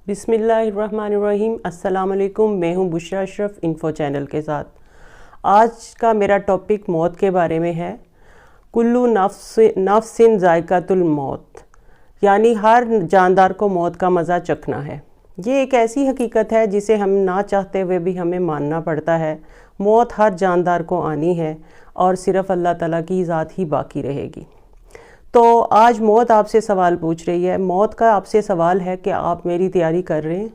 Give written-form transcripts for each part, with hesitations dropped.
बिस्मिल्लाहिर्रहमानिर्रहीम। अस्सलाम वालेकुम। मैं हूँ बुशरा अशरफ इन्फो चैनल के साथ। आज का मेरा टॉपिक मौत के बारे में है। कुल्लू नफ्सिन ज़ायक़ातुल मौत, यानी हर जानदार को मौत का मज़ा चखना है। ये एक ऐसी हकीकत है जिसे हम ना चाहते हुए भी हमें मानना पड़ता है। मौत हर जानदार को आनी है और सिर्फ़ अल्लाह ताला की ज़ात ही बाकी रहेगी। तो आज मौत आपसे सवाल पूछ रही है। मौत का आपसे सवाल है कि आप मेरी तैयारी कर रहे हैं?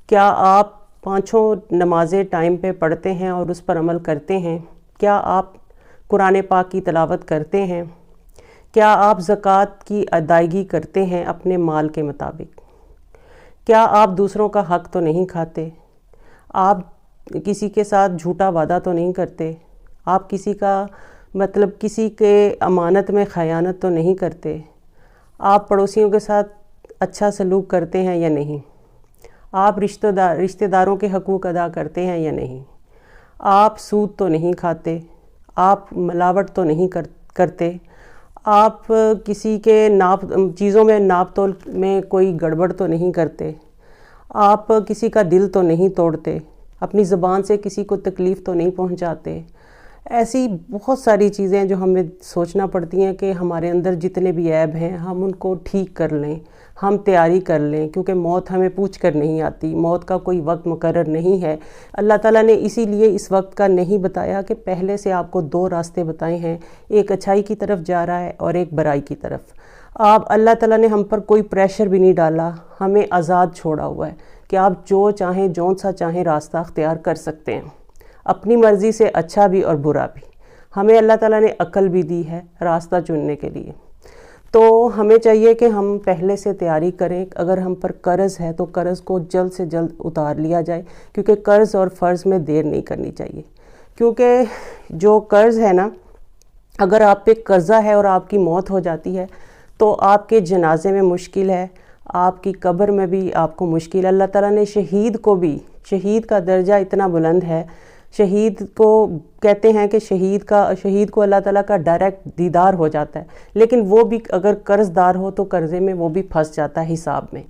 क्या आप पाँचों नमाज़ें टाइम पे पढ़ते हैं और उस पर अमल करते हैं? क्या आप कुरान पाक की तिलावत करते हैं? क्या आप ज़कात की अदायगी करते हैं अपने माल के मुताबिक? क्या आप दूसरों का हक़ तो नहीं खाते? आप किसी के साथ झूठा वादा तो नहीं करते? आप किसी के अमानत में ख़यानत तो नहीं करते? आप पड़ोसियों के साथ अच्छा सलूक करते हैं या नहीं? आप रिश्तेदारों के हकूक़ अदा करते हैं या नहीं? आप सूद तो नहीं खाते? आप मिलावट तो नहीं करते? आप किसी के चीज़ों में नाप तोल में कोई गड़बड़ तो नहीं करते? आप किसी का दिल तो नहीं तोड़ते? अपनी ज़ुबान से किसी को तकलीफ़ तो नहीं पहुंचाते? ऐसी बहुत सारी चीज़ें जो हमें सोचना पड़ती हैं कि हमारे अंदर जितने भी ऐब हैं हम उनको ठीक कर लें, हम तैयारी कर लें, क्योंकि मौत हमें पूछ कर नहीं आती। मौत का कोई वक्त मुकर्रर नहीं है। अल्लाह ताला ने इसीलिए इस वक्त का नहीं बताया कि पहले से आपको दो रास्ते बताए हैं, एक अच्छाई की तरफ जा रहा है और एक बुराई की तरफ। अल्लाह ताला ने हम पर कोई प्रेशर भी नहीं डाला, हमें आज़ाद छोड़ा हुआ है कि आप जो चाहें जौन सा चाहें रास्ता अख्तियार कर सकते हैं, अपनी मर्ज़ी से, अच्छा भी और बुरा भी। हमें अल्लाह ताला ने अक्ल भी दी है रास्ता चुनने के लिए। तो हमें चाहिए कि हम पहले से तैयारी करें। अगर हम पर कर्ज़ है तो कर्ज़ को जल्द से जल्द उतार लिया जाए, क्योंकि कर्ज़ और फ़र्ज़ में देर नहीं करनी चाहिए। क्योंकि जो कर्ज़ है ना, अगर आप पे कर्ज़ा है और आपकी मौत हो जाती है तो आपके जनाजे में मुश्किल है, आपकी कब्र में भी आपको मुश्किल। अल्लाह ताला ने शहीद को भी, शहीद का दर्जा इतना बुलंद है, शहीद को कहते हैं कि शहीद को अल्लाह ताला का डायरेक्ट दीदार हो जाता है, लेकिन वो भी अगर कर्ज़दार हो तो कर्ज़े में वो भी फंस जाता है हिसाब में।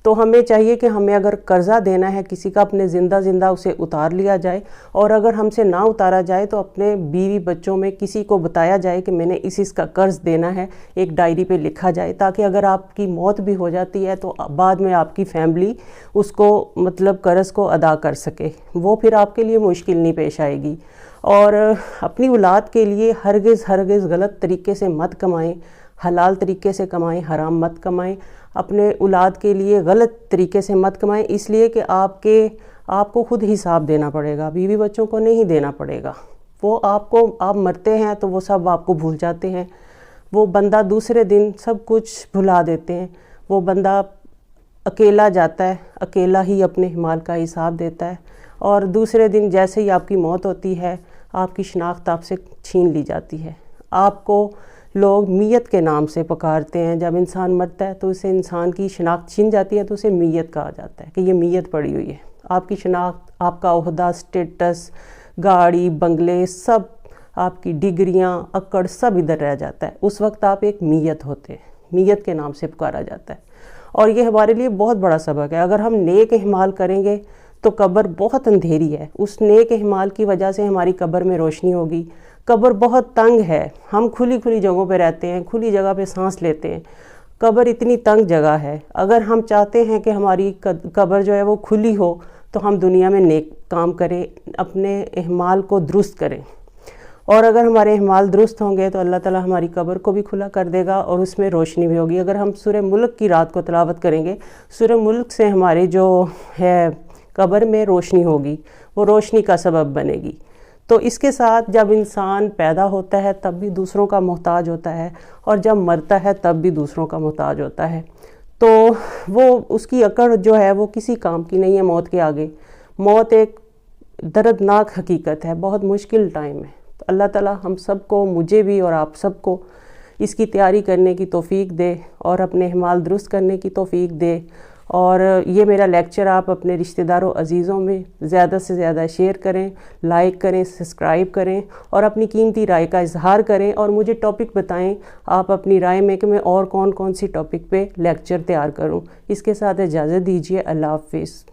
तो हमें चाहिए कि हमें अगर कर्ज़ा देना है किसी का, अपने ज़िंदा उसे उतार लिया जाए, और अगर हमसे ना उतारा जाए तो अपने बीवी बच्चों में किसी को बताया जाए कि मैंने इसका कर्ज़ देना है, एक डायरी पे लिखा जाए, ताकि अगर आपकी मौत भी हो जाती है तो बाद में आपकी फैमिली उसको कर्ज़ को अदा कर सके। वो फिर आपके लिए मुश्किल नहीं पेश आएगी। और अपनी औलाद के लिए हरगिज़ गलत तरीके से मत कमाएं, हलाल तरीके से कमाएं, हराम मत कमाएं। अपने औलाद के लिए गलत तरीके से मत कमाएं, इसलिए कि आपको खुद हिसाब देना पड़ेगा, बीवी बच्चों को नहीं देना पड़ेगा। आप मरते हैं तो वो सब आपको भूल जाते हैं। वो बंदा दूसरे दिन सब कुछ भुला देते हैं। वो बंदा अकेला जाता है, अकेला ही अपने माल का हिसाब देता है, और दूसरे दिन जैसे ही आपकी मौत होती है आपकी शनाख्त आपसे छीन ली जाती है। आपको लोग मियत के नाम से पुकारते हैं। जब इंसान मरता है तो उसे इंसान की शनाख्त छीन जाती है तो उसे मियत कहा जाता है कि ये मियत पड़ी हुई है। आपकी शनाख्त, आपका ओहदा, स्टेटस, गाड़ी, बंगले, सब आपकी डिग्रियां, अक्कड़ सब इधर रह जाता है। उस वक्त आप एक मियत होते हैं, मियत के नाम से पुकारा जाता है। और ये हमारे लिए बहुत बड़ा सबक है। अगर हम नेक इहमाल करेंगे तो कब्र बहुत अंधेरी है, उस नेक इहमाल की वजह से हमारी कब्र में रोशनी होगी। कब्र बहुत तंग है, हम खुली जगहों पे रहते हैं, खुली जगह पे सांस लेते हैं। कब्र इतनी तंग जगह है। अगर हम चाहते हैं कि हमारी कब्र जो है वो खुली हो तो हम दुनिया में नेक काम करें, अपने इहमाल को दुरुस्त करें। और अगर हमारे इहमाल दुरुस्त होंगे तो अल्लाह ताला हमारी कब्र को भी खुला कर देगा और उसमें रोशनी भी होगी। अगर हम सूरह मुल्क की रात को तिलावत करेंगे, सूरह मुल्क से हमारी जो है कब्र में रोशनी होगी, वो रोशनी का सबब बनेगी। तो इसके साथ जब इंसान पैदा होता है तब भी दूसरों का मोहताज होता है, और जब मरता है तब भी दूसरों का मोहताज होता है। तो वो उसकी अकड़ जो है वो किसी काम की नहीं है मौत के आगे। मौत एक दर्दनाक हकीकत है, बहुत मुश्किल टाइम है। तो अल्लाह ताला हम सबको, मुझे भी और आप सबको, इसकी तैयारी करने की तौफीक दे और अपने हिमाल दुरुस्त करने की तौफीक दे, اور یہ میرا لیکچر آپ اپنے رشتہ داروں عزیزوں میں زیادہ سے زیادہ شیئر کریں، لائک کریں، سبسکرائب کریں اور اپنی قیمتی رائے کا اظہار کریں، اور مجھے ٹاپک بتائیں آپ اپنی رائے میں کہ میں اور کون کون سی ٹاپک پہ لیکچر تیار کروں۔ اس کے ساتھ اجازت دیجیے، اللہ حافظ۔